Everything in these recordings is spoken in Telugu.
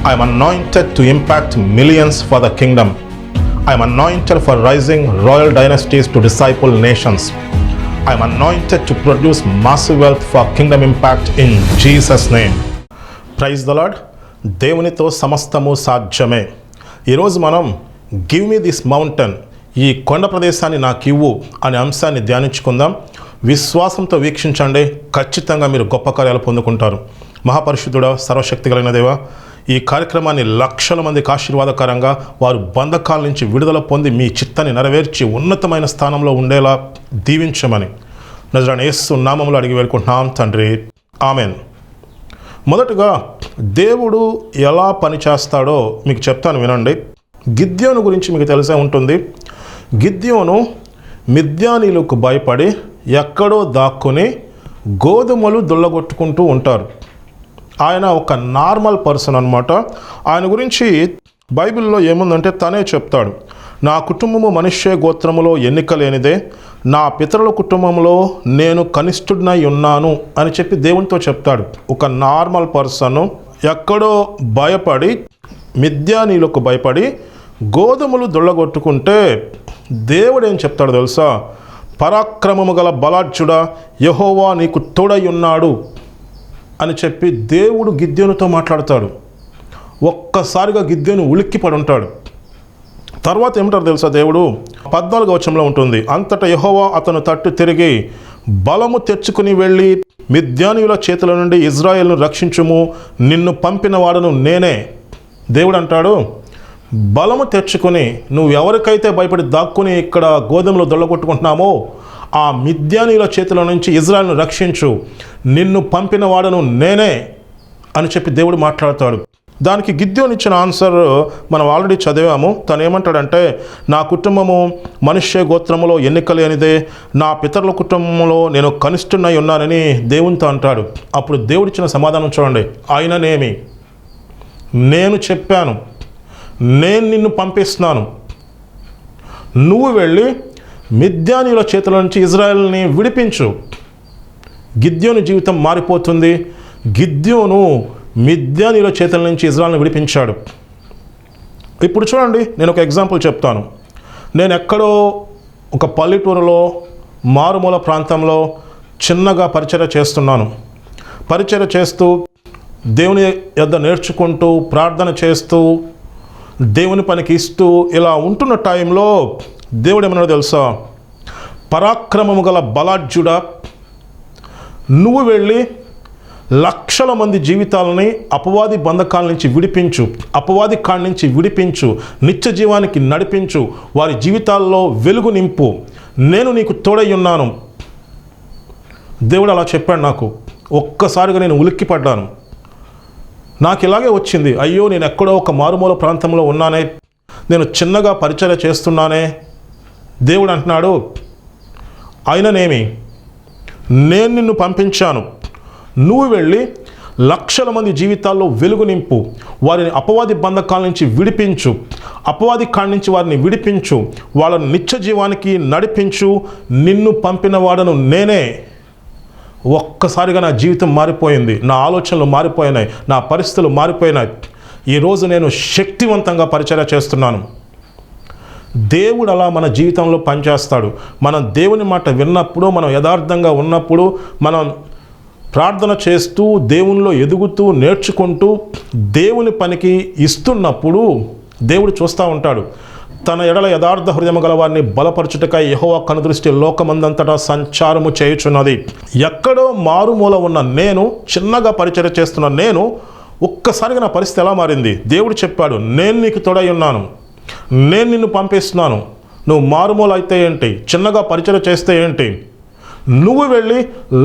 I am anointed to impact millions for the kingdom. I am anointed for rising royal dynasties to disciple nations. I am anointed to produce massive wealth for kingdom impact in Jesus' name. Praise the Lord. దేవునితో సమస్తము సాధ్యమే. ఈరోజు మనం గివ్ మీ దిస్ మౌంటైన్, ఈ కొండ ప్రదేశాన్ని నాకు ఇవ్వు అనే అంశాన్ని ధ్యానించుకుందాం. విశ్వాసంతో వీక్షించండి, ఖచ్చితంగా మీరు గొప్ప కార్యాలు పొందుకుంటారు. మహాపరిశుద్ధుడా, సర్వశక్తి కలిగిన దేవా, ఈ కార్యక్రమాన్ని లక్షల మందికి ఆశీర్వాదకరంగా, వారు బంధకాల నుంచి విడుదల పొంది మీ చిత్తాన్ని నెరవేర్చి ఉన్నతమైన స్థానంలో ఉండేలా దీవించమని నజరేయుడైన యేసు నామములో అడిగి వేడుకుంటున్నాం తండ్రి, ఆమెన్. మొదటగా దేవుడు ఎలా పనిచేస్తాడో మీకు చెప్తాను, వినండి. గిద్యోను గురించి మీకు తెలిసే ఉంటుంది. గిద్యోను మిద్యానీయులకు భయపడి ఎక్కడో దాక్కుని గోధుమలు దుళ్ళగొట్టుకుంటూ ఉంటారు. ఆయన ఒక నార్మల్ పర్సన్ అన్నమాట. ఆయన గురించి బైబిల్లో ఏముందంటే తనే చెప్తాడు, నా కుటుంబము మనుష్య గోత్రములో ఎన్నిక లేనిదే, నా పితరుల కుటుంబంలో నేను కనిష్ఠుడినై ఉన్నాను అని చెప్పి దేవునితో చెప్తాడు. ఒక నార్మల్ పర్సన్ ఎక్కడో భయపడి, మిద్యానీయులకు భయపడి గోధుమలు దుళ్ళగొట్టుకుంటే దేవుడు ఏం చెప్తాడు తెలుసా? పరాక్రమము గల బలాఢ్యుడా, యెహోవా నీకు తోడై ఉన్నాడు అని చెప్పి దేవుడు గిద్యోనుతో మాట్లాడతాడు. ఒక్కసారిగా గిద్యోను ఉలిక్కిపడి ఉంటాడు. తర్వాత ఏమంటారు తెలుసా? దేవుడు 14వ వచనంలో ఉంటుంది, అంతటా యెహోవా అతను తట్టు తిరిగి బలము తెచ్చుకుని వెళ్ళి మిద్యానీయుల చేతుల నుండి ఇజ్రాయేలును రక్షించుము, నిన్ను పంపిన వాడను నేనే. దేవుడు అంటాడు, బలము తెచ్చుకొని నువ్వు ఎవరికైతే భయపడి దాక్కుని ఇక్కడ గోధుమలు దొల్లగొట్టుకుంటున్నామో ఆ మిద్యానీయుల చేతుల నుంచి ఇజ్రాయేలును రక్షించు, నిన్ను పంపిన వాడను నేనే అని చెప్పి దేవుడు మాట్లాడతాడు. దానికి గిద్యోను ఇచ్చిన ఆన్సర్ మనం ఆల్రెడీ చదివాము. తను ఏమంటాడంటే, నా కుటుంబము మనుష్య గోత్రములో ఎన్నిక లేనిదే, నా పితరుల కుటుంబంలో నేను కనిష్ఠునై ఉన్నానని దేవునితో అంటాడు. అప్పుడు దేవుడిచ్చిన సమాధానం చూడండి, ఆయననేమి, నేను చెప్పాను, నేను నిన్ను పంపిస్తున్నాను, నువ్వు వెళ్ళి మిద్యానీయుల చేతుల నుంచి ఇజ్రాయెల్ని విడిపించు. గిద్యోను జీవితం మారిపోతుంది. గిద్యోను మిద్యానీయుల చేతుల నుంచి ఇజ్రాయెల్ని విడిపించాడు. ఇప్పుడు చూడండి, నేను ఒక ఎగ్జాంపుల్ చెప్తాను. నేను ఎక్కడో ఒక పల్లెటూరులో మారుమూల ప్రాంతంలో చిన్నగా పరిచర్య చేస్తున్నాను. పరిచర్య చేస్తూ దేవుని యొద్ద నేర్చుకుంటూ ప్రార్థన చేస్తూ దేవుని పనికి ఇస్తూ ఇలా ఉంటున్న టైంలో దేవుడు ఏమన్నాడో తెలుసా? పరాక్రమము గల బలాఢ్యుడా, నువ్వు వెళ్ళి లక్షల మంది జీవితాలని అపవాది బంధకాల నుంచి విడిపించు, అపవాది కాడి నుంచి విడిపించు, నిత్య జీవానికి నడిపించు, వారి జీవితాల్లో వెలుగు నింపు, నేను నీకు తోడై ఉన్నాను. దేవుడు అలా చెప్పాడు నాకు. ఒక్కసారిగా నేను ఉలిక్కిపడ్డాను. నాకు ఇలాగే వచ్చింది, అయ్యో నేను ఎక్కడో ఒక మారుమూల ప్రాంతంలో ఉన్నానే, నేను చిన్నగా పరిచర్య చేస్తున్నానే. దేవుడు అంటున్నాడు, ఆయననేమి, నేను నిన్ను పంపించాను, నువ్వు వెళ్ళి లక్షల మంది జీవితాల్లో వెలుగు నింపు, వారిని అపవాది బంధకాల నుంచి విడిపించు, అపవాది కాడి నుంచి వారిని విడిపించు, వాళ్ళని నిత్య జీవానికి నడిపించు, నిన్ను పంపిన వాడను నేనే. ఒక్కసారిగా నా జీవితం మారిపోయింది, నా ఆలోచనలు మారిపోయినాయి, నా పరిస్థితులు మారిపోయినాయి. ఈరోజు నేను శక్తివంతంగా పరిచర్య చేస్తున్నాను. దేవుడు అలా మన జీవితంలో పనిచేస్తాడు. మనం దేవుని మాట విన్నప్పుడు, మనం యథార్థంగా ఉన్నప్పుడు, మనం ప్రార్థన చేస్తూ దేవునిలో ఎదుగుతూ నేర్చుకుంటూ దేవుని పనికి ఇస్తున్నప్పుడు దేవుడు చూస్తూ ఉంటాడు. తన ఎడల యథార్థ హృదయం గల వారిని బలపరచుటకై యెహోవా కనుదృష్టి లోకమందంతటా సంచారము చేయుచున్నది. ఎక్కడో మారుమూల ఉన్న నేను, చిన్నగా పరిచర్య చేస్తున్న నేను, ఒక్కసారిగా నా పరిస్థితి ఎలా మారింది? దేవుడు చెప్పాడు, నేను నీకు తోడై ఉన్నాను, నేను నిన్ను పంపిస్తున్నాను. నువ్వు మారుమూల అయితే ఏంటి, చిన్నగా పరిచర్య చేస్తే ఏంటి, నువ్వు వెళ్ళి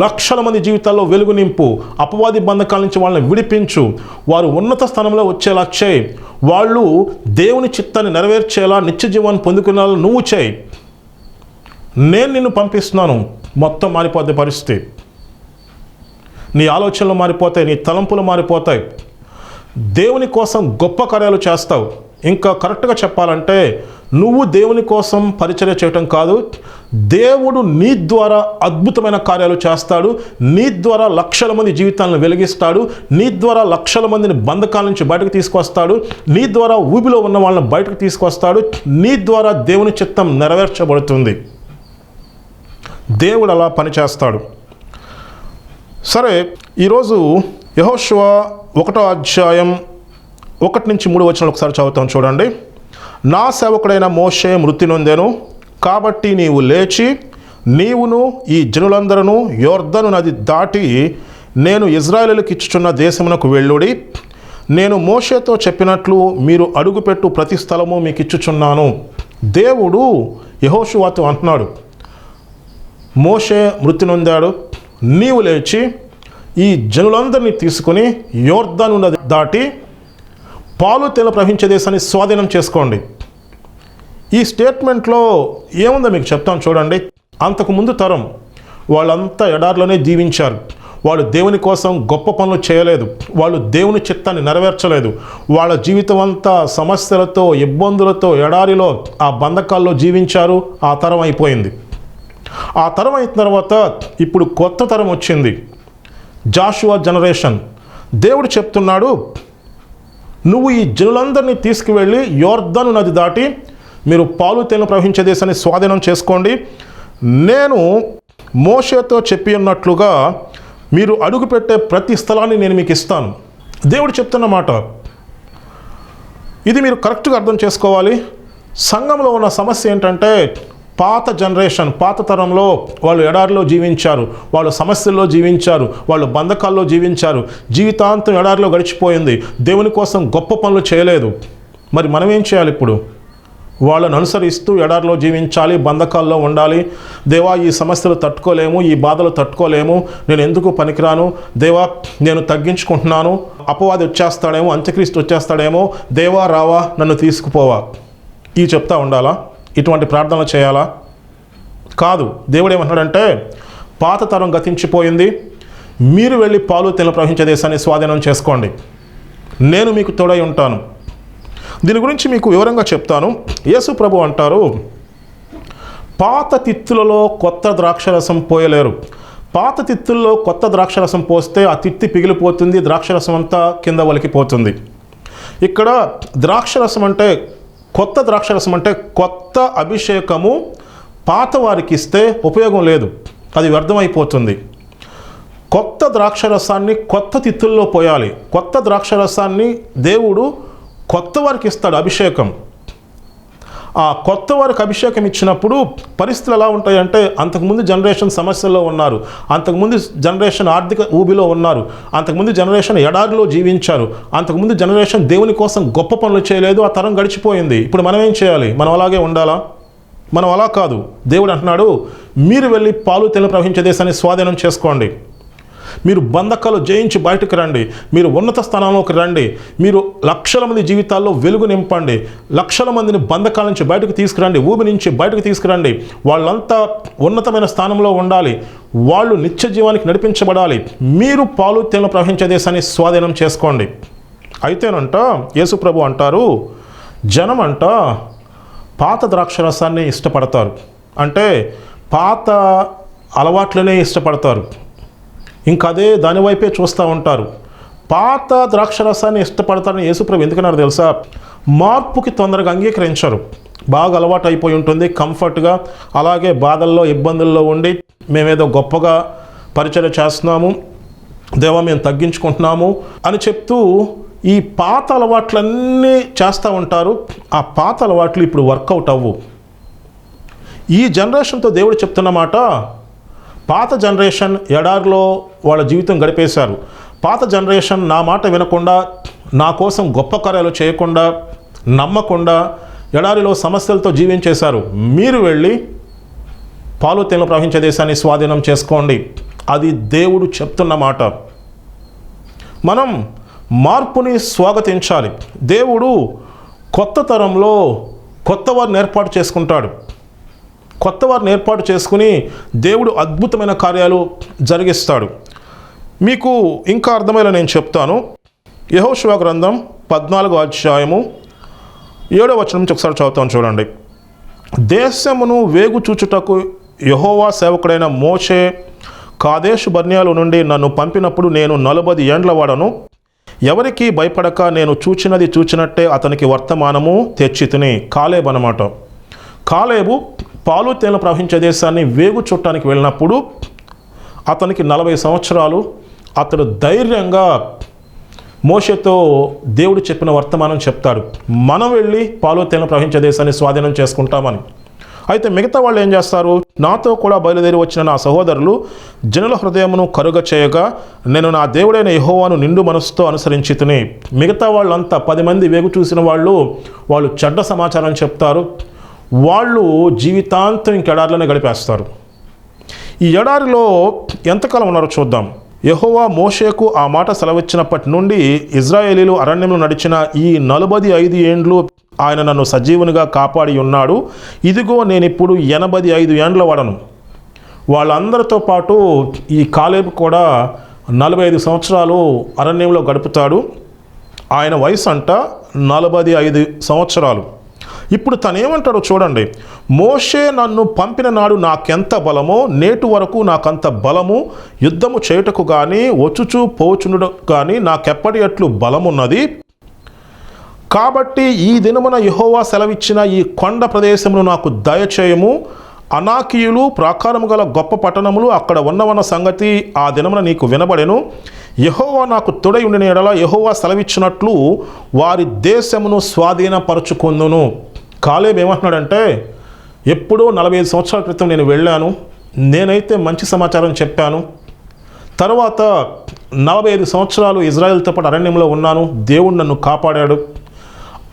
లక్షల మంది జీవితాల్లో వెలుగు నింపు, అపవాది బంధకాల నుంచి వాళ్ళని విడిపించు, వారు ఉన్నత స్థానంలో వచ్చేలా చేయి, వాళ్ళు దేవుని చిత్తాన్ని నెరవేర్చేలా నిత్య జీవాన్ని పొందుకునేలా నువ్వు చేయి. నేను నిన్ను పంపిస్తున్నాను. మొత్తం మారిపోద్ది పరిస్థితి. నీ ఆలోచనలు మారిపోతాయి, నీ తలంపులు మారిపోతాయి. దేవుని కోసం గొప్ప కార్యాలు చేస్తావు. ఇంకా కరెక్ట్గా చెప్పాలంటే నువ్వు దేవుని కోసం పరిచర్య చేయటం కాదు, దేవుడు నీ ద్వారా అద్భుతమైన కార్యాలు చేస్తాడు. నీ ద్వారా లక్షల మంది జీవితాలను వెలిగిస్తాడు. నీ ద్వారా లక్షల మందిని బంధకాల నుంచి బయటకు తీసుకొస్తాడు. నీ ద్వారా ఊబిలో ఉన్న వాళ్ళని బయటకు తీసుకొస్తాడు. నీ ద్వారా దేవుని చిత్తం నెరవేర్చబడుతుంది. దేవుడు అలా పనిచేస్తాడు. సరే, ఈరోజు యెహోషువ 1వ అధ్యాయం 1-3 వచనాలు ఒకసారి చదువుతాం చూడండి. నా సేవకుడైన మోషే మృతి నొందెను, కాబట్టి నీవు లేచి నీవును ఈ జనులందరూ యొర్దాను నది దాటి నేను ఇశ్రాయేలులకు ఇచ్చుచున్న దేశమునకు వెళ్ళుడి. నేను మోషేతో చెప్పినట్లు మీరు అడుగుపెట్టు ప్రతి స్థలము మీకు ఇచ్చుచున్నాను. దేవుడు యెహోషువతో అంటున్నాడు, మోషే మృతి నొందాడు, నీవు లేచి ఈ జనులందరినీ తీసుకుని యొర్దాను నది దాటి పాలు తేనె ప్రవహించే దేశాన్ని స్వాధీనం చేసుకోండి. ఈ స్టేట్మెంట్లో ఏముందో మీకు చెప్తాను చూడండి. అంతకుముందు తరం వాళ్ళంతా ఎడారిలోనే జీవించారు. వాళ్ళు దేవుని కోసం గొప్ప పనులు చేయలేదు. వాళ్ళు దేవుని చిత్తాన్ని నెరవేర్చలేదు. వాళ్ళ జీవితం అంతా సమస్యలతో, ఇబ్బందులతో, ఎడారిలో, ఆ బంధకాల్లో జీవించారు. ఆ తరం అయిపోయింది. ఆ తరం అయిన తర్వాత ఇప్పుడు కొత్త తరం వచ్చింది, జాషువా జనరేషన్. దేవుడు చెప్తున్నాడు, నువ్వు ఈ జనులందరినీ తీసుకువెళ్ళి యొర్దాను నది దాటి మీరు పాలు తేనె ప్రవహించే దేశాన్ని స్వాధీనం చేసుకోండి. నేను మోషేతో చెప్పి ఉన్నట్లుగా మీరు అడుగుపెట్టే ప్రతి స్థలాన్ని నేను మీకు ఇస్తాను. దేవుడు చెప్తున్న మాట ఇది. మీరు కరెక్ట్గా అర్థం చేసుకోవాలి. సంఘంలో ఉన్న సమస్య ఏంటంటే, పాత జనరేషన్, పాత తరంలో వాళ్ళు ఎడారిలో జీవించారు, వాళ్ళు సమస్యల్లో జీవించారు, వాళ్ళు బంధకాల్లో జీవించారు. జీవితాంతం ఎడారిలో గడిచిపోయింది. దేవుని కోసం గొప్ప పనులు చేయలేదు. మరి మనం ఏం చేయాలి ఇప్పుడు? వాళ్ళను అనుసరిస్తూ ఎడారిలో జీవించాలి, బంధకాల్లో ఉండాలి. దేవా, ఈ సమస్యలు తట్టుకోలేము, ఈ బాధలు తట్టుకోలేము, నేను ఎందుకు పనికిరాను, దేవా నేను తగ్గించుకుంటున్నాను, అపవాది వచ్చేస్తాడేమో, అంత్యక్రీస్తు వచ్చేస్తాడేమో, దేవా రావా నన్ను తీసుకుపోవా, ఈ చెప్తా ఉండాలా? ఇటువంటి ప్రార్థనలు చేయాలా? కాదు. దేవుడు ఏమంటున్నాడంటే, పాత తరం గతించిపోయింది, మీరు వెళ్ళి పాలు తేనె ప్రవహించే దేశాన్ని స్వాధీనం చేసుకోండి, నేను మీకు తోడై ఉంటాను. దీని గురించి మీకు వివరంగా చెప్తాను. యేసు ప్రభు అంటారు, పాత తిత్తులలో కొత్త ద్రాక్షరసం పోయలేరు. పాత తిత్తుల్లో కొత్త ద్రాక్షరసం పోస్తే ఆ తిత్తి పిగిలిపోతుంది, ద్రాక్షరసం అంతా కింద వలికిపోతుంది. ఇక్కడ ద్రాక్షరసం అంటే, కొత్త ద్రాక్షరసం అంటే కొత్త అభిషేకము పాత వారికి ఇస్తే ఉపయోగం లేదు, అది వ్యర్థమైపోతుంది. కొత్త ద్రాక్షరసాన్ని కొత్త తిత్తుల్లో పోయాలి. కొత్త ద్రాక్షరసాన్ని దేవుడు కొత్త వారికి ఇస్తాడు అభిషేకం. ఆ కొత్త వారికి అభిషేకం ఇచ్చినప్పుడు పరిస్థితులు ఎలా ఉంటాయంటే, అంతకుముందు జనరేషన్ సమస్యల్లో ఉన్నారు, అంతకుముందు జనరేషన్ ఆర్థిక ఊబిలో ఉన్నారు, అంతకుముందు జనరేషన్ ఎడారిలో జీవించారు, అంతకుముందు జనరేషన్ దేవుని కోసం గొప్ప పనులు చేయలేదు. ఆ తరం గడిచిపోయింది. ఇప్పుడు మనం ఏం చేయాలి? మనం అలాగే ఉండాలా? మనం అలా కాదు. దేవుడు అంటున్నాడు, మీరు వెళ్ళి పాలు తేనె ప్రవహించే దేశాన్ని స్వాధీనం చేసుకోండి. మీరు బంధకాలు జయించి బయటకు రండి, మీరు ఉన్నత స్థానంలోకి రండి, మీరు లక్షల మంది జీవితాల్లో వెలుగు నింపండి, లక్షల మందిని బంధకాల నుంచి బయటకు తీసుకురండి, ఊబి నుంచి బయటకు తీసుకురండి. వాళ్ళంతా ఉన్నతమైన స్థానంలో ఉండాలి, వాళ్ళు నిత్య జీవానికి నడిపించబడాలి. మీరు పాలు తేనె ప్రవహించే దేశాన్ని స్వాధీనం చేసుకోండి. అయితేనంట యేసు ప్రభు అంటారు, జనం అంట పాత ద్రాక్షరసాన్ని ఇష్టపడతారు, అంటే పాత అలవాట్లనే ఇష్టపడతారు, ఇంకా అదే దాని వైపే చూస్తూ ఉంటారు. పాత ద్రాక్షరసాన్ని ఇష్టపడతారని యేసుప్రభు ఎందుకన్నారు తెలుసా? మార్పుకి తొందరగా అంగీకరించరు. బాగా అలవాటు అయిపోయి ఉంటుంది, కంఫర్ట్గా, అలాగే బాధల్లో ఇబ్బందుల్లో ఉండి మేమేదో గొప్పగా పరిచర్య చేస్తున్నాము, దేవా మేము తగ్గించుకుంటున్నాము అని చెప్తూ ఈ పాత అలవాట్లన్నీ చేస్తూ ఉంటారు. ఆ పాత అలవాట్లు ఇప్పుడు వర్కౌట్ అవ్వు. ఈ జనరేషన్తో దేవుడు చెప్తున్నమాట, పాత జనరేషన్ ఎడారిలో వాళ్ళ జీవితం గడిపేశారు. పాత జనరేషన్ నా మాట వినకుండా, నా కోసం గొప్ప కార్యాలు చేయకుండా, నమ్మకుండా ఎడారిలో సమస్యలతో జీవించేశారు. మీరు వెళ్ళి పాలు తేనె ప్రవహించే దేశాన్ని స్వాధీనం చేసుకోండి. అది దేవుడు చెప్తున్న మాట. మనం మార్పుని స్వాగతించాలి. దేవుడు కొత్త తరంలో కొత్త వారిని ఏర్పాటు చేసుకుంటాడు. కొత్త వారిని ఏర్పాటు చేసుకుని దేవుడు అద్భుతమైన కార్యాలు జరిగిస్తాడు. మీకు ఇంకా అర్థమయ్యేలా నేను చెప్తాను. యెహోషువ గ్రంథం 14వ అధ్యాయము 7వ వచనం నుంచి ఒకసారి చదువుతాం చూడండి. దేశమును వేగు చూచుటకు యెహోవా సేవకుడైన మోషే కాదేషు బర్నియాలో నుండి నన్ను పంపినప్పుడు నేను 40 ఏండ్ల వాడను. ఎవరికి భయపడక నేను చూచినది చూచినట్టే అతనికి వర్తమానము తెచ్చితిని. కాలేబు అన్నమాట. కాలేబు పాలు తేనెలు ప్రవహించే దేశాన్ని వేగు చూడటానికి వెళ్ళినప్పుడు అతనికి 40 సంవత్సరాలు. అతడు ధైర్యంగా మోషేతో దేవుడు చెప్పిన వర్తమానం చెప్తాడు, మనం వెళ్ళి పాలు తేనెలు ప్రవహించే దేశాన్ని స్వాధీనం చేసుకుంటామని. అయితే మిగతా వాళ్ళు ఏం చేస్తారు? నాతో కూడా బయలుదేరి వచ్చిన నా సహోదరులు జనుల హృదయమును కరుగ చేయగా నేను నా దేవుడైన యెహోవాను నిండు మనసుతో అనుసరించితిని. మిగతా వాళ్ళంతా 10 మంది వేగు చూసిన వాళ్ళు చెడ్డ సమాచారం చెప్తారు. వాళ్ళు జీవితాంతం ఇంక ఎడారిలోనే గడిపేస్తారు. ఈ ఎడారిలో ఎంతకాలం ఉన్నారో చూద్దాం. యెహోవా మోషేకు ఆ మాట సెలవిచ్చినప్పటి నుండి ఇజ్రాయేలీలు అరణ్యంలో నడిచిన ఈ 45 ఏండ్లు ఆయన నన్ను సజీవునిగా కాపాడి ఉన్నాడు. ఇదిగో నేనిప్పుడు 85 ఏండ్ల వాడను. వాళ్ళందరితో పాటు ఈ కాలేబు కూడా 45 సంవత్సరాలు అరణ్యంలో గడుపుతాడు. ఆయన వయసు అంట 45 సంవత్సరాలు. ఇప్పుడు తను ఏమంటాడో చూడండి. మోషే నన్ను పంపిన నాడు నాకెంత బలమో నేటి వరకు నాకంత బలము, యుద్ధము చేయుటకు కానీ వచ్చుచూ పోచునుడు కానీ నాకెప్పటి అట్లు బలమున్నది. కాబట్టి ఈ దినమున యెహోవా సెలవిచ్చిన ఈ కొండ ప్రదేశమును నాకు దయచేయము. అనాకీయులు ప్రాకారము గల గొప్ప పట్టణములు అక్కడ ఉన్నవన్న సంగతి ఆ దినమున నీకు వినబడెను. యెహోవా నాకు తోడై ఉండిన యెడల యెహోవా సెలవిచ్చినట్లు వారి దేశమును స్వాధీనపరచుకొందును. కాలేబు ఏమంటున్నాడంటే, ఎప్పుడో 45 సంవత్సరాల క్రితం నేను వెళ్ళాను, నేనైతే మంచి సమాచారం చెప్పాను. తర్వాత 45 సంవత్సరాలు ఇజ్రాయెల్తో పాటు అరణ్యంలో ఉన్నాను, దేవుడు నన్ను కాపాడాడు.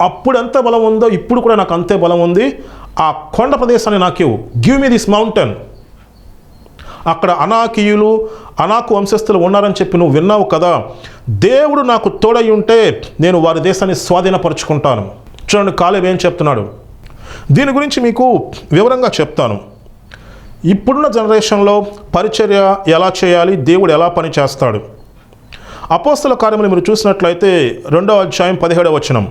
అప్పుడు ఎంత బలం ఉందో ఇప్పుడు కూడా నాకు అంతే బలం ఉంది. ఆ కొండ ప్రదేశాన్ని నాకు గివ్ మీ దిస్ మౌంటైన్. అక్కడ అనాకీయులు అనాకు వంశస్థులు ఉన్నారని చెప్పి నువ్వు విన్నావు కదా, దేవుడు నాకు తోడై ఉంటే నేను వారి దేశాన్ని స్వాధీనపరుచుకుంటాను. చూడండి కాలేబు ఏం చెప్తున్నాడు. దీని గురించి మీకు వివరంగా చెప్తాను. ఇప్పుడున్న జనరేషన్లో పరిచర్య ఎలా చేయాలి, దేవుడు ఎలా పని చేస్తాడు. అపోస్తల కార్యములు మీరు చూసినట్లయితే 2వ అధ్యాయం 17వ వచనం.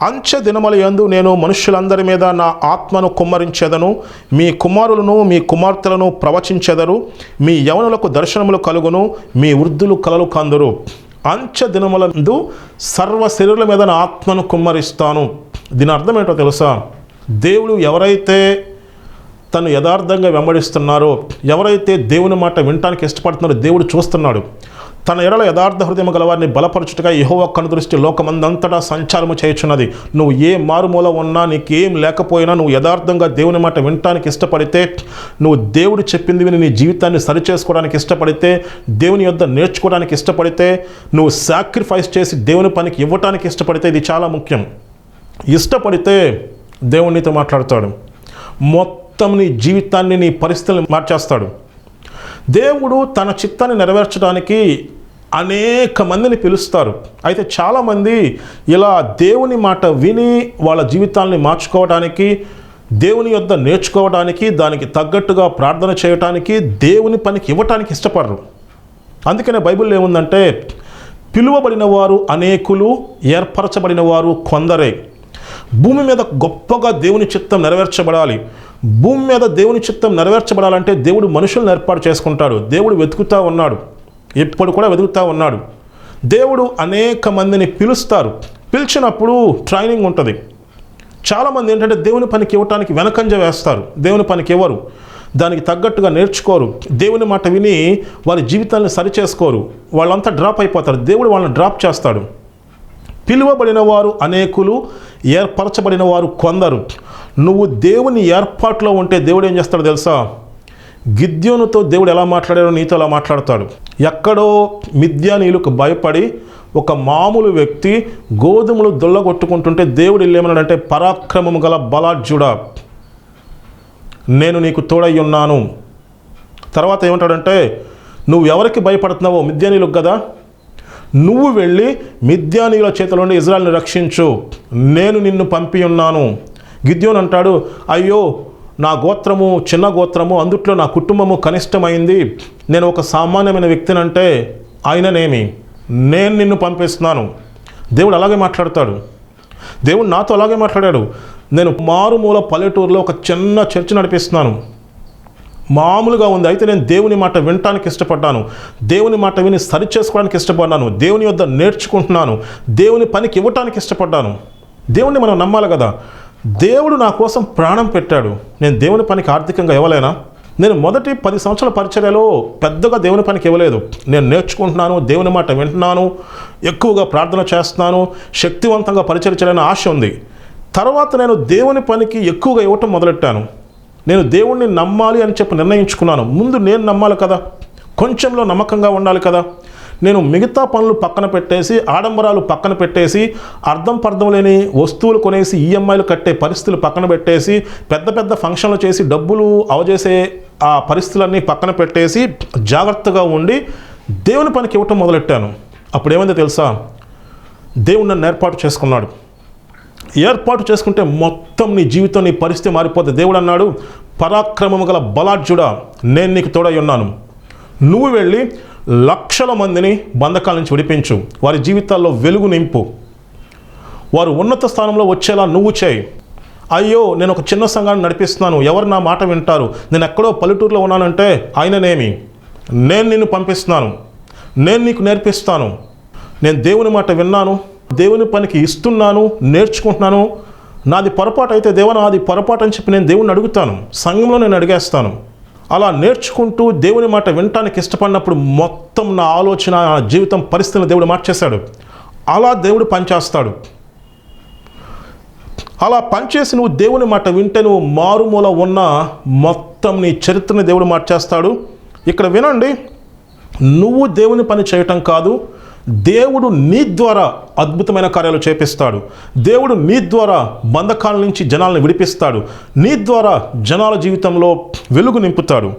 అంచె దినముల యందు నేను మనుష్యులందరి మీద నా ఆత్మను కుమ్మరించెదను. మీ కుమారులను మీ కుమార్తెలను ప్రవచించెదరు. మీ యవనులకు దర్శనములు కలుగును. మీ వృద్ధులు కలలు కందురు. అంచె దినములందు సర్వ శరీరుల మీద నా ఆత్మను కుమ్మరిస్తాను. దీని అర్థం ఏంటో తెలుసా? దేవుడు ఎవరైతే తను యథార్థంగా వెంబడిస్తున్నారో, ఎవరైతే దేవుని మాట వినటానికి ఇష్టపడుతున్నారో దేవుడు చూస్తున్నాడు. తన ఎడల యథార్థ హృదయం గలవారిని బలపరచుటగా యెహోవా కనుదృష్టి లోకమందంతటా సంచారము చేయుచున్నది. నువ్వు ఏ మారుమూల ఉన్నా, నీకేం లేకపోయినా, నువ్వు యథార్థంగా దేవుని మాట వినటానికి ఇష్టపడితే, నువ్వు దేవుడు చెప్పింది విని నీ జీవితాన్ని సరిచేసుకోవడానికి ఇష్టపడితే, దేవుని యొద్ద నేర్చుకోవడానికి ఇష్టపడితే, నువ్వు సాక్రిఫైస్ చేసి దేవుని పనికి ఇవ్వటానికి ఇష్టపడితే, ఇది చాలా ముఖ్యం. ఇష్టపడితే దేవుడు నీతో మాట్లాడతాడు. మొత్తం నీ జీవితాన్ని, నీ పరిస్థితులను మార్చేస్తాడు. దేవుడు తన చిత్తాన్ని నెరవేర్చడానికి అనేక మందిని పిలుస్తారు. అయితే చాలామంది ఇలా దేవుని మాట విని వాళ్ళ జీవితాన్ని మార్చుకోవడానికి, దేవుని యొద్ద నేర్చుకోవడానికి, దానికి తగ్గట్టుగా ప్రార్థన చేయటానికి, దేవుని పనికి ఇవ్వటానికి ఇష్టపడరు. అందుకనే బైబిల్లో ఏముందంటే, పిలువబడిన వారు అనేకులు, ఏర్పరచబడిన వారు కొందరే. భూమి మీద గొప్పగా దేవుని చిత్తం నెరవేర్చబడాలి. భూమి మీద దేవుని చిత్తం నెరవేర్చబడాలంటే దేవుడు మనుషులను ఏర్పాటు చేసుకుంటాడు. దేవుడు వెతుకుతూ ఉన్నాడు, ఎప్పుడు కూడా వెతుకుతూ ఉన్నాడు. దేవుడు అనేక మందిని పిలుస్తారు. పిలిచినప్పుడు ట్రైనింగ్ ఉంటుంది. చాలామంది ఏంటంటే దేవుని పనికి ఇవ్వటానికి వెనకంజ వేస్తారు. దేవుని పనికి ఇవ్వరు, దానికి తగ్గట్టుగా నేర్చుకోరు. దేవుని మాట విని వారి జీవితాన్ని సరిచేసుకోరు. వాళ్ళంతా డ్రాప్ అయిపోతారు. దేవుడు వాళ్ళని డ్రాప్ చేస్తాడు. పిలువబడిన వారు అనేకులు, ఏర్పరచబడిన వారు కొందరు. నువ్వు దేవుని ఏర్పాట్లో ఉంటే దేవుడు ఏం చేస్తాడో తెలుసా? గిద్యోనుతో దేవుడు ఎలా మాట్లాడాడో నీతో అలా మాట్లాడతాడు. ఎక్కడో మిద్యానీయులకు భయపడి ఒక మామూలు వ్యక్తి గోధుమలు దొల్లగొట్టుకుంటుంటే దేవుడు ఏమన్నాడంటే, పరాక్రమము గల బలాఢ్యుడా, నేను నీకు తోడై ఉన్నాను. తర్వాత ఏమంటాడంటే, నువ్వు ఎవరికి భయపడుతున్నావో, మిద్యానీయులకు కదా, నువ్వు వెళ్ళి మిద్యానీయుల చేతుల నుండి ఇజ్రాయెల్ని రక్షించు, నేను నిన్ను పంపి ఉన్నాను. గిద్యోను అంటాడు, అయ్యో నా గోత్రము చిన్న గోత్రము, అందుట్లో నా కుటుంబము కనిష్టమైంది, నేను ఒక సామాన్యమైన వ్యక్తినంటే ఆయననేమి, నేను నిన్ను పంపిస్తున్నాను. దేవుడు అలాగే మాట్లాడతాడు. దేవుడు నాతో అలాగే మాట్లాడాడు. నేను మారుమూల పల్లెటూరులో ఒక చిన్న చర్చ్ నడిపిస్తున్నాను, మామూలుగా ఉంది. అయితే నేను దేవుని మాట వినటానికి ఇష్టపడ్డాను, దేవుని మాట విని సరి చేసుకోవడానికి ఇష్టపడ్డాను, దేవుని వద్ద నేర్చుకుంటున్నాను, దేవుని పనికి ఇవ్వటానికి ఇష్టపడ్డాను. దేవుణ్ణి మనం నమ్మాలి కదా. దేవుడు నా కోసం ప్రాణం పెట్టాడు, నేను దేవుని పనికి ఆర్థికంగా ఇవ్వలేనా? నేను మొదటి 10 సంవత్సరాల పరిచర్యలో పెద్దగా దేవుని పనికి ఇవ్వలేదు. నేను నేర్చుకుంటున్నాను, దేవుని మాట వింటున్నాను, ఎక్కువగా ప్రార్థన చేస్తున్నాను, శక్తివంతంగా పరిచర్య చేయాలని ఆశ ఉంది. తర్వాత నేను దేవుని పనికి ఎక్కువగా ఇవ్వటం మొదలెట్టాను. నేను దేవుణ్ణి నమ్మాలి అని చెప్పి నిర్ణయించుకున్నాను. ముందు నేను నమ్మాలి కదా, కొంచెంలో నమ్మకంగా ఉండాలి కదా. నేను మిగతా పనులు పక్కన పెట్టేసి, ఆడంబరాలు పక్కన పెట్టేసి, అర్థం పర్థం లేని వస్తువులు కొనేసి ఈఎంఐలు కట్టే పరిస్థితులు పక్కన పెట్టేసి, పెద్ద పెద్ద ఫంక్షన్లు చేసి డబ్బులు అవజేసే ఆ పరిస్థితులన్నీ పక్కన పెట్టేసి జాగ్రత్తగా ఉండి దేవుని పనికి ఇవ్వటం మొదలెట్టాను. అప్పుడు ఏమైందో తెలుసా? దేవుడు నన్ను ఏర్పాటు చేసుకున్నాడు. ఏర్పాటు చేసుకుంటే మొత్తం నీ జీవితం, నీ పరిస్థితి మారిపోతుంది. దేవుడు అన్నాడు, పరాక్రమము గల బలాఢ్యుడా, నేను నీకు తోడై ఉన్నాను. నువ్వు వెళ్ళి లక్షల మందిని బంధకాల నుంచి విడిపించు, వారి జీవితాల్లో వెలుగు నింపు, వారు ఉన్నత స్థానంలో వచ్చేలా నువ్వు చేయి. అయ్యో, నేను ఒక చిన్న సంఘాన్ని నడిపిస్తున్నాను, ఎవరు నా మాట వింటారు, నేను ఎక్కడో పల్లెటూరులో ఉన్నానంటే ఆయననేమి, నేను నిన్ను పంపిస్తున్నాను, నేను నీకు నేర్పిస్తాను. నేను దేవుని మాట విన్నాను, దేవుని పనికి ఇస్తున్నాను, నేర్చుకుంటున్నాను. నాది పొరపాటు అయితే దేవా నాది పొరపాటు అని చెప్పి నేను దేవుని అడుగుతాను, సంఘంలో నేను అడిగేస్తాను. అలా నేర్చుకుంటూ దేవుని మాట వినటానికి ఇష్టపడినప్పుడు మొత్తం నా ఆలోచన, నా జీవితం పరిస్థితులను దేవుడు మార్చేశాడు. అలా దేవుడు పనిచేస్తాడు. అలా పనిచేసి నువ్వు దేవుని మాట వింటే నువ్వు మారుమూల ఉన్న మొత్తం నీ చరిత్రని దేవుడు మార్చేస్తాడు. ఇక్కడ వినండి, నువ్వు దేవుని పని చేయటం కాదు, దేవుడు నీ ద్వారా అద్భుతమైన కార్యాలు చేపిస్తాడు. దేవుడు నీ ద్వారా బంధకాల నుంచి జనాలను విడిపిస్తాడు. నీ ద్వారా జనాల జీవితంలో వెలుగు నింపుతాడు.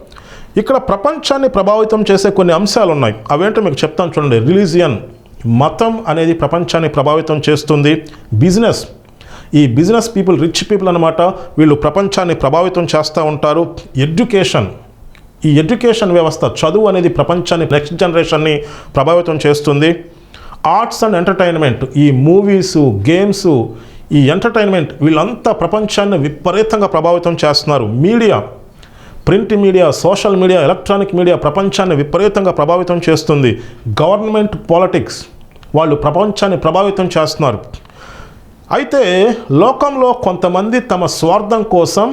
ఇక్కడ ప్రపంచాన్ని ప్రభావితం చేసే కొన్ని అంశాలు ఉన్నాయి. అవేంటో మీకు చెప్తాను చూడండి. రిలీజియన్, మతం అనేది ప్రపంచాన్ని ప్రభావితం చేస్తుంది. బిజినెస్, ఈ బిజినెస్ పీపుల్, రిచ్ పీపుల్ అన్నమాట, వీళ్ళు ప్రపంచాన్ని ప్రభావితం చేస్తూ ఉంటారు. ఎడ్యుకేషన్, ఈ ఎడ్యుకేషన్ వ్యవస్థ, చదువు అనేది ప్రపంచాన్ని, నెక్స్ట్ జనరేషన్ని ప్రభావితం చేస్తుంది. ఆర్ట్స్ అండ్ ఎంటర్టైన్మెంట్, ఈ మూవీసు, గేమ్స్, ఈ ఎంటర్టైన్మెంట్, వీళ్ళంతా ప్రపంచాన్ని విపరీతంగా ప్రభావితం చేస్తున్నారు. Media, print media, social media, electronic media ప్రపంచాన్ని విపరీతంగా ప్రభావితం చేస్తుంది. గవర్నమెంట్ పాలిటిక్స్, వాళ్ళు ప్రపంచాన్ని ప్రభావితం చేస్తున్నారు. అయితే లోకంలో కొంతమంది తమ స్వార్థం కోసం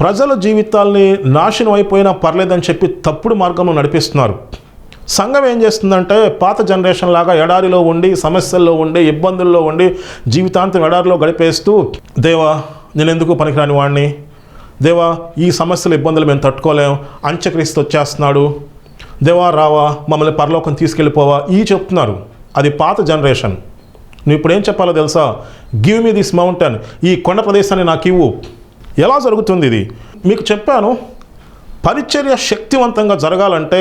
ప్రజల జీవితాల్ని నాశనం అయిపోయినా పర్లేదని చెప్పి తప్పుడు మార్గంలో నడిపిస్తున్నారు. సంఘం ఏం చేస్తుందంటే, పాత జనరేషన్ లాగా ఎడారిలో ఉండి, సమస్యల్లో ఉండి, ఇబ్బందుల్లో ఉండి, జీవితాంతం ఎడారిలో గడిపేస్తూ, దేవా నేను ఎందుకు పనికిరాని వాడిని, దేవా ఈ సమస్యలు, ఇబ్బందులు మేము తట్టుకోలేం, అంత్యక్రీస్తు వచ్చేస్తున్నాడు, దేవా రావా, మమ్మల్ని పరలోకం తీసుకెళ్ళిపోవా, ఈ చెప్తున్నారు. అది పాత జనరేషన్. నువ్వు ఇప్పుడు ఏం చెప్పాలో తెలుసా? గివ్ మీ దిస్ మౌంటైన్, ఈ కొండ ప్రదేశాన్ని నాకు ఇవ్వు. ఎలా జరుగుతుంది ఇది? మీకు చెప్పాను. పరిచర్య శక్తివంతంగా జరగాలంటే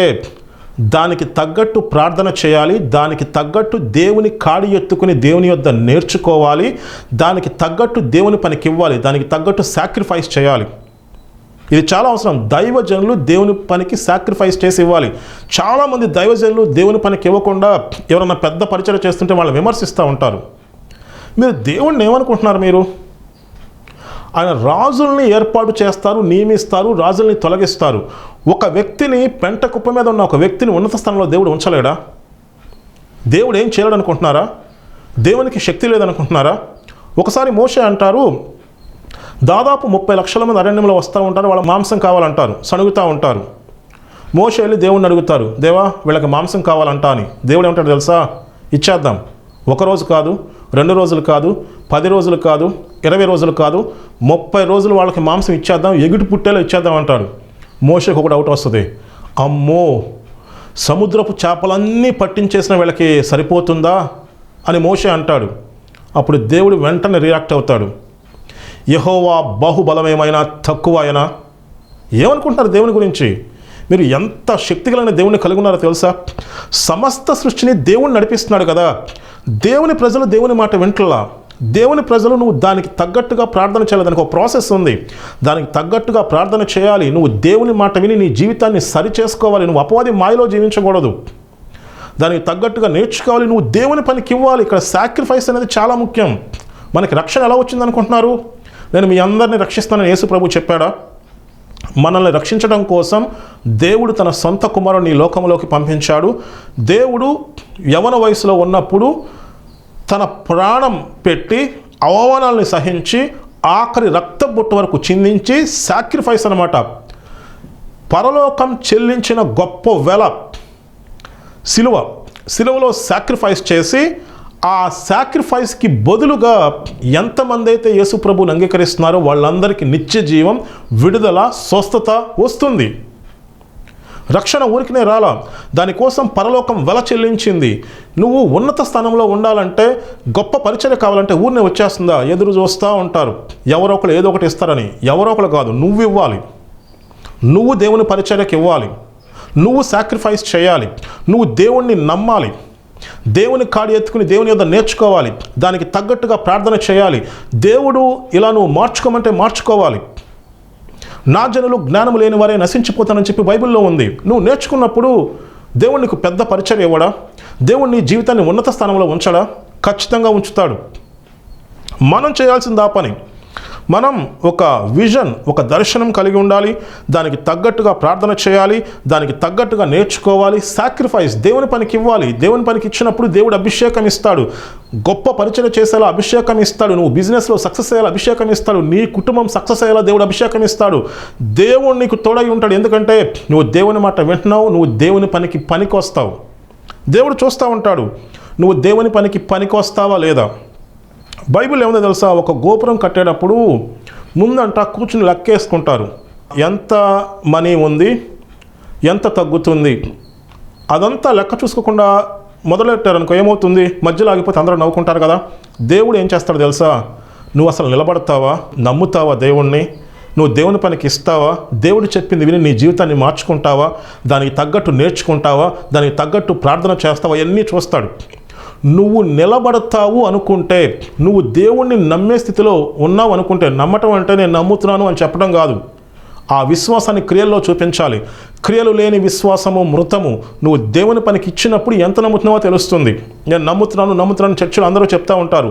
దానికి తగ్గట్టు ప్రార్థన చేయాలి, దానికి తగ్గట్టు దేవుని కాడి ఎత్తుకుని దేవుని యొద్ద నేర్చుకోవాలి, దానికి తగ్గట్టు దేవుని పనికి ఇవ్వాలి, దానికి తగ్గట్టు సాక్రిఫైస్ చేయాలి. ఇది చాలా అవసరం. దైవజనులు దేవుని పనికి సాక్రిఫైస్ చేసి ఇవ్వాలి. చాలామంది దైవజనులు దేవుని పనికి ఇవ్వకుండా ఎవరన్నా పెద్ద పరిచర్య చేస్తుంటే వాళ్ళని విమర్శిస్తూ ఉంటారు. మీరు దేవుణ్ణి ఏమనుకుంటున్నారు? మీరు ఆయన రాజుల్ని ఏర్పాటు చేస్తారు, నియమిస్తారు, రాజుల్ని తొలగిస్తారు. ఒక వ్యక్తిని, పెంట కుప్ప మీద ఉన్న ఒక వ్యక్తిని ఉన్నత స్థానంలో దేవుడు ఉంచలేడా? దేవుడు ఏం చేయలేడు అనుకుంటున్నారా? దేవునికి శక్తి లేదనుకుంటున్నారా? ఒకసారి మోషే అంటారు, దాదాపు 30 లక్షల మంది అరణ్యంలో వస్తూ ఉంటారు, వాళ్ళ మాంసం కావాలంటారు, సణుగుతూ ఉంటారు. మోషే వెళ్ళి దేవుణ్ణి అడుగుతారు, దేవా వీళ్ళకి మాంసం కావాలంటా అని. దేవుడు ఏమంటాడు తెలుసా? ఇచ్చేద్దాం. 1 రోజు కాదు, 2 రోజులు కాదు, 10 రోజులు కాదు, 20 రోజులు కాదు, 30 రోజులు వాళ్ళకి మాంసం ఇచ్చేద్దాం, ఎగిటి పుట్టేలా ఇచ్చేద్దాం అంటాడు. మోషేకు ఒక డౌట్ వస్తుంది, అమ్మో సముద్రపు చేపలన్నీ పట్టించేసిన వీళ్ళకి సరిపోతుందా అని మోషే అంటాడు. అప్పుడు దేవుడు వెంటనే రియాక్ట్ అవుతాడు, యెహోవా బాహుబలమేమైనా తక్కువ అయినా. ఏమనుకుంటున్నారు దేవుని గురించి? మీరు ఎంత శక్తిగలైన దేవుణ్ణి కలిగి ఉన్నారో తెలుసా? సమస్త సృష్టిని దేవుణ్ణి నడిపిస్తున్నాడు కదా. దేవుని ప్రజలు దేవుని మాట వింటలా. దేవుని ప్రజలు నువ్వు దానికి తగ్గట్టుగా ప్రార్థన చేయాలి. దానికి ఒక ప్రాసెస్ ఉంది. దానికి తగ్గట్టుగా ప్రార్థన చేయాలి. నువ్వు దేవుని మాట విని నీ జీవితాన్ని సరి చేసుకోవాలి. నువ్వు అపవాది మాయలో జీవించకూడదు. దానికి తగ్గట్టుగా నేర్చుకోవాలి. నువ్వు దేవుని పనికి ఇవ్వాలి. ఇక్కడ సాక్రిఫైస్ అనేది చాలా ముఖ్యం. మనకి రక్షణ ఎలా వచ్చిందనుకుంటున్నారు? నేను మీ అందరినీ రక్షిస్తానని యేసు ప్రభు చెప్పాడా? మనల్ని రక్షించడం కోసం దేవుడు తన సొంత కుమారుని ఈ లోకంలోకి పంపించాడు. దేవుడు యవన వయసులో ఉన్నప్పుడు తన ప్రాణం పెట్టి అవమానాలని సహించి ఆఖరి రక్త బొట్టు వరకు చిందించి సాక్రిఫైస్ అన్నమాట, పరలోకం చెల్లించిన గొప్ప వెల సిలువలో సాక్రిఫైస్ చేసి ఆ సాక్రిఫైస్కి బదులుగా ఎంతమంది అయితే యేసు ప్రభువుని అంగీకరిస్తున్నారో వాళ్ళందరికీ నిత్య జీవం, విడుదల, స్వస్థత వస్తుంది. రక్షణ ఊరికినే రాలా, దానికోసం పరలోకం వెల చెల్లించింది. నువ్వు ఉన్నత స్థానంలో ఉండాలంటే, గొప్ప పరిచర్య కావాలంటే ఊరినే వచ్చేస్తుందా? ఎదురు చూస్తూ ఉంటారు, ఎవరో ఒకరు ఏదో ఒకటి ఇస్తారని. ఎవరో ఒకరు కాదు, నువ్వు ఇవ్వాలి. నువ్వు దేవుని పరిచర్యకి ఇవ్వాలి, నువ్వు సాక్రిఫైస్ చేయాలి, నువ్వు దేవుణ్ణి నమ్మాలి, దేవుని కాడి ఎత్తుకుని దేవుని యొద్ద నేర్చుకోవాలి, దానికి తగ్గట్టుగా ప్రార్థన చేయాలి. దేవుడు ఇలా నువ్వు మార్చుకోమంటే మార్చుకోవాలి. నా జనులు జ్ఞానము లేని వారే నశించిపోతానని చెప్పి బైబిల్లో ఉంది. నువ్వు నేర్చుకున్నప్పుడు దేవుడు నీకు పెద్ద పరిచర్య ఇవ్వడా? దేవుడు నీ జీవితాన్ని ఉన్నత స్థానంలో ఉంచడా? ఖచ్చితంగా ఉంచుతాడు. మనం చేయాల్సింది ఆ పని. మనం ఒక విజన్, ఒక దర్శనం కలిగి ఉండాలి, దానికి తగ్గట్టుగా ప్రార్థన చేయాలి, దానికి తగ్గట్టుగా నేర్చుకోవాలి, సాక్రిఫైస్ దేవుని పనికి ఇవ్వాలి. దేవుని పనికి ఇచ్చినప్పుడు దేవుడు అభిషేకం ఇస్తాడు, గొప్ప పరిచయం చేసేలా అభిషేకం ఇస్తాడు, నువ్వు బిజినెస్లో సక్సెస్ అయ్యేలా అభిషేకం ఇస్తాడు, నీ కుటుంబం సక్సెస్ అయ్యేలా దేవుడు అభిషేకం ఇస్తాడు. దేవుడు నీకు తోడై ఉంటాడు. ఎందుకంటే నువ్వు దేవుని మాట వింటున్నావు, నువ్వు దేవుని పనికి వస్తావు. దేవుడు చూస్తూ ఉంటాడు నువ్వు దేవుని పనికి వస్తావా లేదా. బైబిల్ ఏముందో తెలుసా? ఒక గోపురం కట్టేటప్పుడు ముందంట కూర్చుని లెక్కేసుకుంటారు, ఎంత మనీ ఉంది, ఎంత తగ్గుతుంది. అదంతా లెక్క చూసుకోకుండా మొదలెట్టారనుకో ఏమవుతుంది? మధ్యలో ఆగిపోతే అందరూ నవ్వుకుంటారు కదా. దేవుడు ఏం చేస్తాడు తెలుసా? నువ్వు అసలు నిలబడతావా? నమ్ముతావా దేవుణ్ణి? నువ్వు దేవుని పనికి ఇస్తావా? దేవుడు చెప్పింది విని నీ జీవితాన్ని మార్చుకుంటావా? దానికి తగ్గట్టు నేర్చుకుంటావా? దానికి తగ్గట్టు ప్రార్థన చేస్తావా? ఇవన్నీ చూస్తాడు. నువ్వు నిలబడతావు అనుకుంటే, నువ్వు దేవుణ్ణి నమ్మే స్థితిలో ఉన్నావు అనుకుంటే, నమ్మటం అంటే నేను నమ్ముతున్నాను అని చెప్పడం కాదు, ఆ విశ్వాసాన్ని క్రియల్లో చూపించాలి. క్రియలు లేని విశ్వాసము మృతము. నువ్వు దేవుని పనికి ఇచ్చినప్పుడు ఎంత నమ్ముతున్నావో తెలుస్తుంది. నేను నమ్ముతున్నాను చర్చలు అందరూ చెప్తూ ఉంటారు.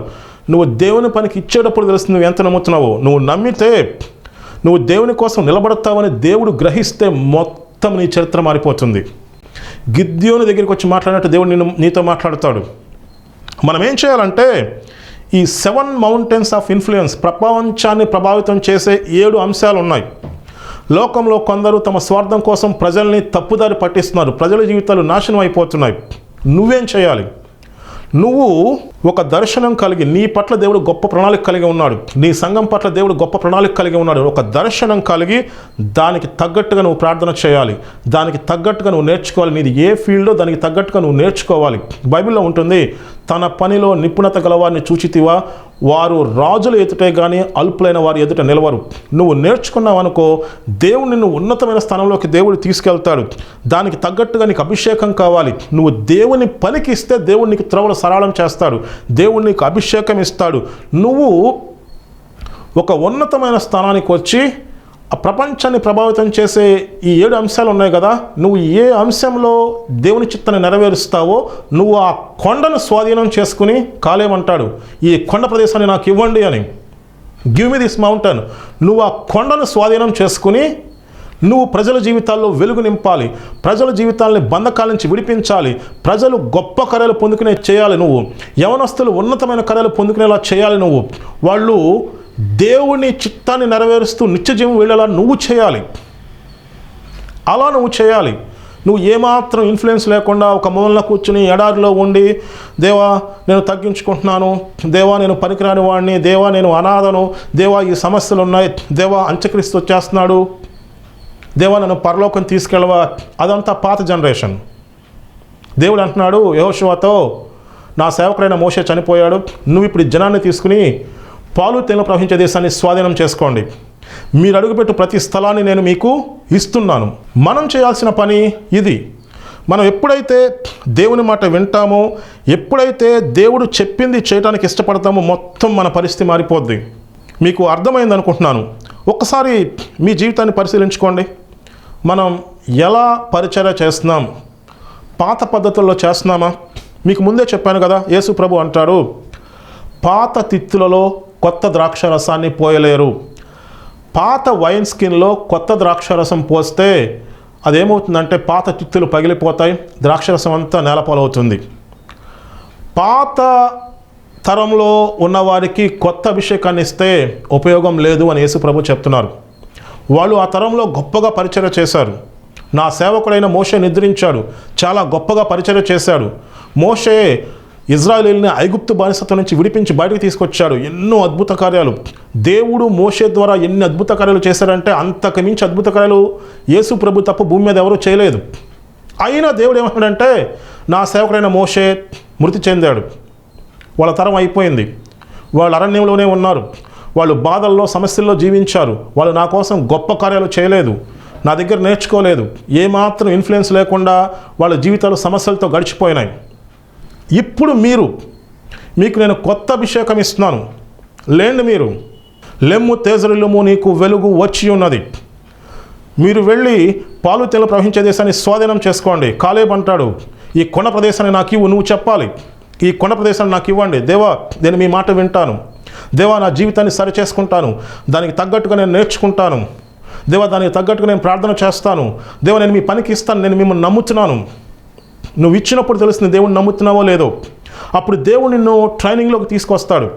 నువ్వు దేవుని పనికి ఇచ్చేటప్పుడు తెలుస్తుంది నువ్వు ఎంత నమ్ముతున్నావో. నువ్వు నమ్మితే నువ్వు దేవుని కోసం నిలబడతావని దేవుడు గ్రహిస్తే మొత్తం నీ చరిత్ర మారిపోతుంది. గిద్యోని దగ్గరికి వచ్చి మాట్లాడినట్టు దేవుడు నీతో మాట్లాడతాడు. మనం ఏం చేయాలంటే, ఈ 7 మౌంటైన్స్ ఆఫ్ ఇన్ఫ్లుయెన్స్, ప్రపంచాన్ని ప్రభావితం చేసే 7 అంశాలు ఉన్నాయి. లోకంలో కొందరు తమ స్వార్థం కోసం ప్రజల్ని తప్పుదారి పట్టిస్తున్నారు, ప్రజల జీవితాలు నాశనం అయిపోతున్నాయి. నువ్వేం చేయాలి? నువ్వు ఒక దర్శనం కలిగి, నీ పట్ల దేవుడు గొప్ప ప్రణాళిక కలిగి ఉన్నాడు, నీ సంఘం పట్ల దేవుడు గొప్ప ప్రణాళిక కలిగి ఉన్నాడు. ఒక దర్శనం కలిగి దానికి తగ్గట్టుగా నువ్వు ప్రార్థన చేయాలి, దానికి తగ్గట్టుగా నువ్వు నేర్చుకోవాలి. నీది ఏ ఫీల్డో దానికి తగ్గట్టుగా నువ్వు నేర్చుకోవాలి. బైబిల్లో ఉంటుంది, తన పనిలో నిపుణత గలవారిని చూచితివా, వారు రాజుల ఎదుటే కానీ అల్పులైన వారి ఎదుట నిలవరు. నువ్వు నేర్చుకున్నావు అనుకో, దేవుడు నిన్ను ఉన్నతమైన స్థానంలోకి దేవుడు తీసుకెళ్తాడు. దానికి తగ్గట్టుగా నీకు అభిషేకం కావాలి. నువ్వు దేవుని పనికి ఇస్తే దేవుడు నీకు త్రోవలు సరళం చేస్తాడు, దేవుడు నీకు అభిషేకం ఇస్తాడు. నువ్వు ఒక ఉన్నతమైన స్థానానికి వచ్చి ఆ ప్రపంచాన్ని ప్రభావితం చేసే ఈ 7 అంశాలు ఉన్నాయి కదా, నువ్వు ఏ అంశంలో దేవుని చిత్తాన్ని నెరవేరుస్తావో నువ్వు ఆ కొండను స్వాధీనం చేసుకుని, కాలేమంటాడు ఈ కొండ ప్రదేశాన్ని నాకు ఇవ్వండి అని, గివ్ మీ దిస్ మౌంటైన్. నువ్వు ఆ కొండను స్వాధీనం చేసుకుని నువ్వు ప్రజల జీవితాల్లో వెలుగు నింపాలి, ప్రజల జీవితాలని బంధకాల నుంచి విడిపించాలి, ప్రజలు గొప్ప కార్యాలు పొందుకునే చేయాలి. నువ్వు యవనస్తులు ఉన్నతమైన కార్యాలు పొందుకునేలా చేయాలి. నువ్వు వాళ్ళు దేవుని చిత్తాన్ని నెరవేరుస్తూ నిత్యజీవం వెళ్ళేలా నువ్వు చేయాలి. అలా నువ్వు చేయాలి. నువ్వు ఏమాత్రం ఇన్ఫ్లుయెన్స్ లేకుండా ఒక మూలన కూర్చుని ఎడారిలో ఉండి, దేవా నేను తగ్గించుకుంటున్నాను, దేవా నేను పనికిరాని వాడిని, దేవా నేను అనాథను, దేవా ఈ సమస్యలు ఉన్నాయి, దేవా అంత్యక్రీస్తు వచ్చేస్తున్నాడు, దేవా నన్ను పరలోకం తీసుకెళ్ళవా, అదంతా పాత జనరేషన్. దేవుడు అంటున్నాడు యెహోషువతో, నా సేవకుడైన మోషే చనిపోయాడు, నువ్వు ఇప్పుడు జనాన్ని తీసుకుని పాలు తేనెలు ప్రవహించే దేశాన్ని స్వాధీనం చేసుకోండి, మీరు అడుగుపెట్టు ప్రతి స్థలాన్ని నేను మీకు ఇస్తున్నాను. మనం చేయాల్సిన పని ఇది. మనం ఎప్పుడైతే దేవుని మాట వింటామో, ఎప్పుడైతే దేవుడు చెప్పింది చేయడానికి ఇష్టపడతామో, మొత్తం మన పరిస్థితి మారిపోద్ది. మీకు అర్థమైంది అనుకుంటున్నాను. ఒక్కసారి మీ జీవితాన్ని పరిశీలించుకోండి. మనం ఎలా పరిచర్య చేస్తున్నాం? పాత పద్ధతుల్లో చేస్తున్నామా? మీకు ముందే చెప్పాను కదా, యేసు ప్రభు అంటాడు, పాత తిత్తులలో కొత్త ద్రాక్ష రసాన్ని పోయలేరు. పాత వైన్ స్కిన్లో కొత్త ద్రాక్షరసం పోస్తే అదేమవుతుందంటే పాత తిత్తులు పగిలిపోతాయి, ద్రాక్షరసం అంతా నేలపాలవుతుంది. పాత తరంలో ఉన్నవారికి కొత్త అభిషేకాన్ని ఇస్తే ఉపయోగం లేదు అని యేసు ప్రభు చెప్తున్నారు. వాళ్ళు ఆ తరంలో గొప్పగా పరిచర్య చేశారు. నా సేవకుడైన మోషే నిద్రించాడు, చాలా గొప్పగా పరిచర్య చేశాడు. మోషే ఇజ్రాయేలీని ఐగుప్తు బానిసత్వం నుంచి విడిపించి బయటకు తీసుకొచ్చాడు. ఎన్నో అద్భుత కార్యాలు దేవుడు మోషే ద్వారా ఎన్ని అద్భుత కార్యాలు చేశారంటే అంతకు మించి అద్భుత కార్యాలు యేసు ప్రభు తప్ప భూమి మీద ఎవరూ చేయలేదు. అయినా దేవుడు ఏమన్నాడంటే నా సేవకుడైన మోషే మృతి చెందాడు, వాళ్ళ తరం అయిపోయింది, వాళ్ళు అరణ్యంలోనే ఉన్నారు, వాళ్ళు బాధల్లో సమస్యల్లో జీవించారు, వాళ్ళు నా కోసం గొప్ప కార్యాలు చేయలేదు, నా దగ్గర నేర్చుకోలేదు, ఏమాత్రం ఇన్ఫ్లుయెన్స్ లేకుండా వాళ్ళ జీవితాలు సమస్యలతో గడిచిపోయినాయి. ఇప్పుడు మీకు నేను కొత్త అభిషేకం ఇస్తున్నాను, లేండి మీరు, లెమ్ము తేజరిల్లుము నీకు వెలుగు వచ్చి ఉన్నది, మీరు వెళ్ళి పాలు తేనెలు ప్రవహించే దేశాన్ని స్వాధీనం చేసుకోండి. కాలేబ్ అంటాడు ఈ కొండ ప్రదేశాన్ని నాకు ఇవ్వు, నువ్వు చెప్పాలి, ఈ కొండ ప్రదేశాన్ని నాకు ఇవ్వండి. దేవా నేను మీ మాట వింటాను, దేవా నా జీవితాన్ని సరి చేసుకుంటాను, దానికి తగ్గట్టుగా నేను నేర్చుకుంటాను, దేవా దానికి తగ్గట్టుగా నేను ప్రార్థన చేస్తాను, దేవా నేను మీ పనికి ఇస్తాను, నేను మిమ్మల్ని నమ్ముతున్నాను. నువ్వు ఇచ్చినప్పుడు తెలుస్తుంది దేవుడిని నమ్ముతున్నావో లేదో. అప్పుడు దేవుడు నిన్ను ట్రైనింగ్లోకి తీసుకొస్తాడు.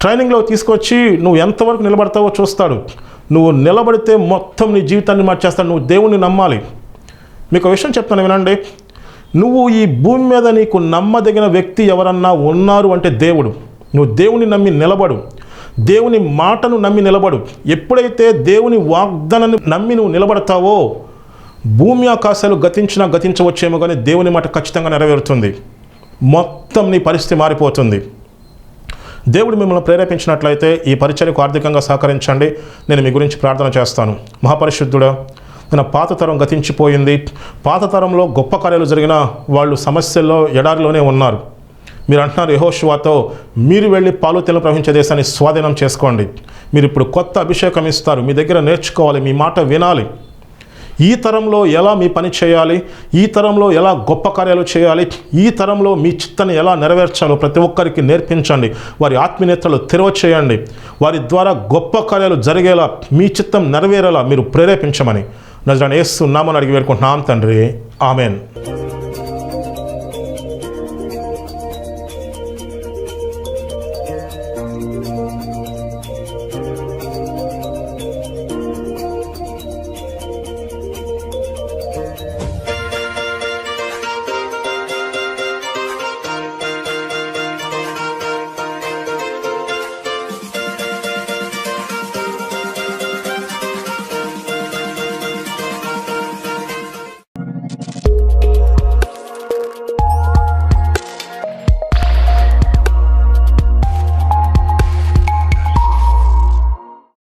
ట్రైనింగ్లోకి తీసుకొచ్చి నువ్వు ఎంతవరకు నిలబడతావో చూస్తాడు. నువ్వు నిలబడితే మొత్తం నీ జీవితాన్ని మార్చేస్తాడు. నువ్వు దేవుణ్ణి నమ్మాలి. మీకు ఒక విషయం చెప్తాను వినండి. నువ్వు ఈ భూమి మీద నీకు నమ్మదగిన వ్యక్తి ఎవరన్నా ఉన్నారు అంటే దేవుడు. నువ్వు దేవుని నమ్మి నిలబడు, దేవుని మాటను నమ్మి నిలబడు. ఎప్పుడైతే దేవుని వాగ్దానాన్ని నమ్మి నువ్వు నిలబడతావో భూమి ఆకాశాలు గతించవచ్చేమో కానీ దేవుని మాట ఖచ్చితంగా నెరవేరుతుంది. మొత్తం నీ పరిస్థితి మారిపోతుంది. దేవుడు మిమ్మల్ని ప్రేరేపించినట్లయితే ఈ పరిచర్యకు ఆర్థికంగా సహకరించండి. నేను మీ గురించి ప్రార్థన చేస్తాను. మహాపరిశుద్ధుడా, నేను పాత తరం గతించిపోయింది, పాత తరంలో గొప్ప కార్యాలు జరిగిన వాళ్ళు సమస్యల్లో ఎడారిలోనే ఉన్నారు. మీరు అంటున్నారు యెహోషువతో మీరు వెళ్ళి పాలు తేనెలు ప్రవహించే దేశాన్ని స్వాధీనం చేసుకోండి. మీరు ఇప్పుడు కొత్త అభిషేకం ఇస్తారు, మీ దగ్గర నేర్చుకోవాలి, మీ మాట వినాలి. ఈ తరంలో ఎలా మీ పని చేయాలి, ఈ తరంలో ఎలా గొప్ప కార్యాలు చేయాలి, ఈ తరంలో మీ చిత్తాన్ని ఎలా నెరవేర్చాలో ప్రతి ఒక్కరికి నేర్పించండి. వారి ఆత్మీయతలు తెరవచేయండి. వారి ద్వారా గొప్ప కార్యాలు జరిగేలా, మీ చిత్తం నెరవేరేలా మీరు ప్రేరేపించమని నజరేయుడైన యేసు నామమున అడిగి వేడుకుంటున్నాం తండ్రి. ఆమెన్.